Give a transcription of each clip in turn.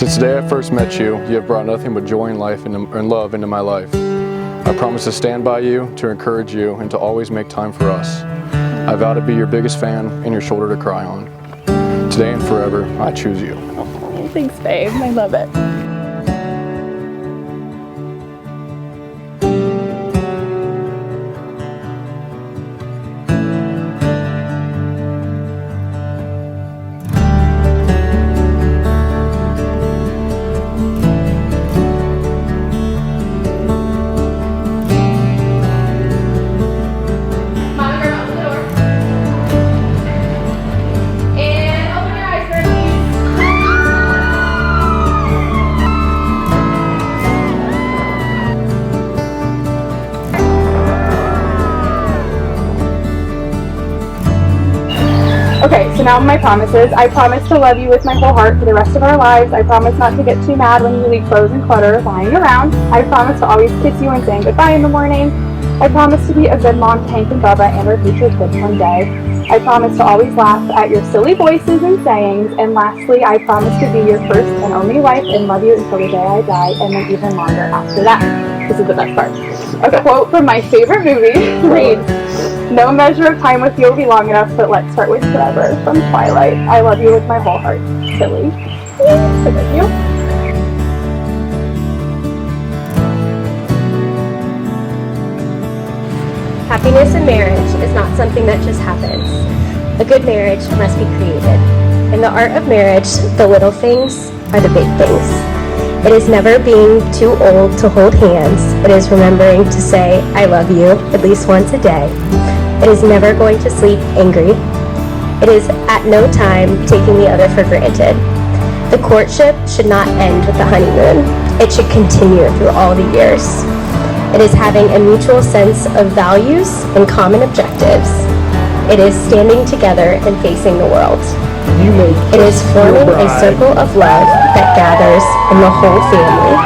Since the day I first met you, you have brought nothing but joy and life and love into my life. I promise to stand by you, to encourage you, and to always make time for us. I vow to be your biggest fan and your shoulder to cry on. Today and forever, I choose you. Oh, thanks, babe. I love it. Okay, so now my promises. I promise to love you with my whole heart for the rest of our lives. I promise not to get too mad when you leave clothes and clutter lying around. I promise to always kiss you when saying goodbye in the morning. I promise to be a good mom to Hank and Bubba and our future kids one day. I promise to always laugh at your silly voices and sayings. And lastly, I promise to be your first and only wife and love you until the day I die, and then even longer after that. This is the best part. A quote from my favorite movie reads, "No measure of time with you will be long enough, but let's start with forever." From Twilight. I love you with my whole heart. Silly. Thank you. Happiness in marriage is not something that just happens. A good marriage must be created. In the art of marriage, the little things are the big things. It is never being too old to hold hands. It is remembering to say, "I love you," at least once a day. It is never going to sleep angry. It is at no time taking the other for granted. The courtship should not end with the honeymoon. It should continue through all the years. It is having a mutual sense of values and common objectives. It is standing together and facing the world. It is forming a circle of love that gathers in the whole family.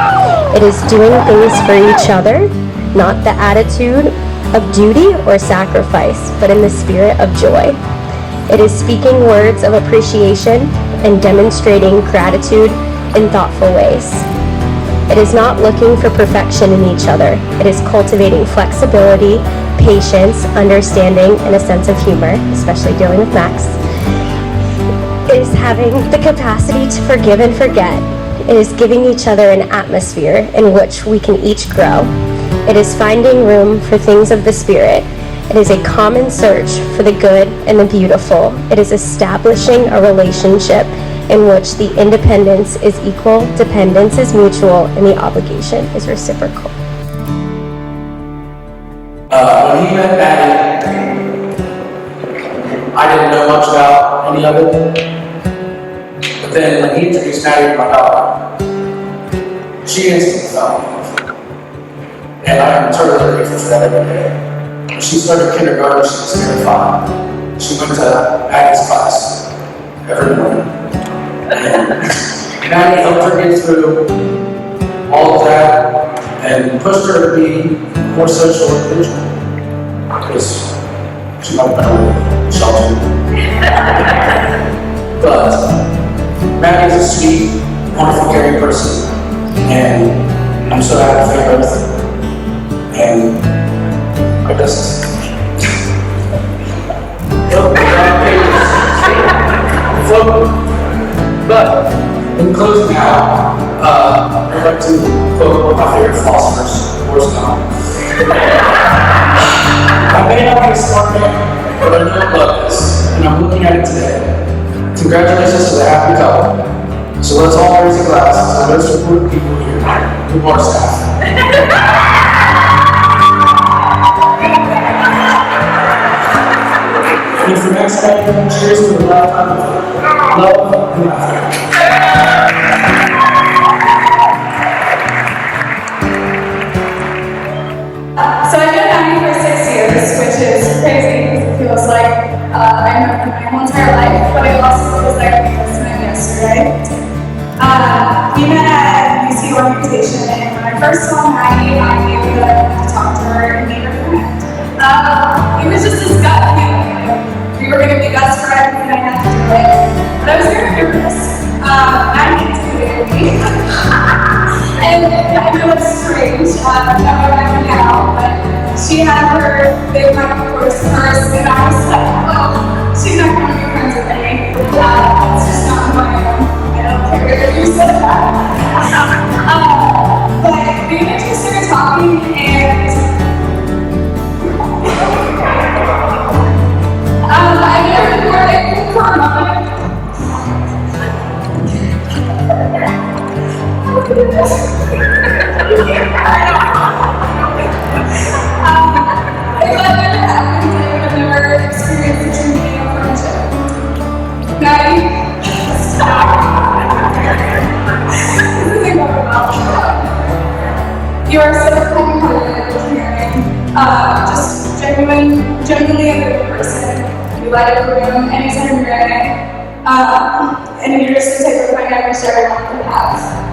It is doing things for each other, not the attitude of duty or sacrifice, but in the spirit of joy. It is speaking words of appreciation and demonstrating gratitude in thoughtful ways. It is not looking for perfection in each other. It is cultivating flexibility, patience, understanding, and a sense of humor, especially dealing with Max. It is having the capacity to forgive and forget. It is giving each other an atmosphere in which we can each grow. It is finding room for things of the Spirit. It is a common search for the good and the beautiful. It is establishing a relationship in which the independence is equal, dependence is mutual, and the obligation is reciprocal. When he met Maddie, I didn't know much about any of it. But then when he introduced Maddie to my daughter, she instantly fell in love. And I am totally grateful for that every day. When she started kindergarten, she was terrified. She went to Maddie's class every morning. And Maddie helped her get through all of that and pushed her to be a more social individual. Because she might have been a little sheltered. But Maddie is a sweet, wonderful, caring person. And I'm so happy for her. And I just But in closing out, I'd like to quote one of my favorite philosophers, Forrest Gump. I may not be a smart man, but I know love is, and I'm looking at it today. Congratulations to the happy couple. So let's all raise a glass to those important people here, who are staff. And for next time, cheers to the lifetime of love and laughter. So I've been married for 6 years, which is crazy because it feels like I've known him my whole entire life, but it also feels like we just met yesterday. We met at UC orientation, and when I first saw Maggie, I knew that I wanted to talk to her and meet her friend. It was just this gut feeling. We we were going to be best friends and I had to do it. But I was very nervous. I intimidated me. And I know it's strange, that we're back now, but she had her big microcourse first, and I was like, well, she's not going to be friends with me. It's just not who I am. I don't care if you said that. But we eventually started talking, and I never before like for a moment. If that never happened, I would have never experienced the true meaning of friendship. Maddie, stop. This isn't going well. You are so kind-hearted and caring. Just genuinely a good person. You light up a room anytime you're in it. And you're just the type of friend I wish everyone could have.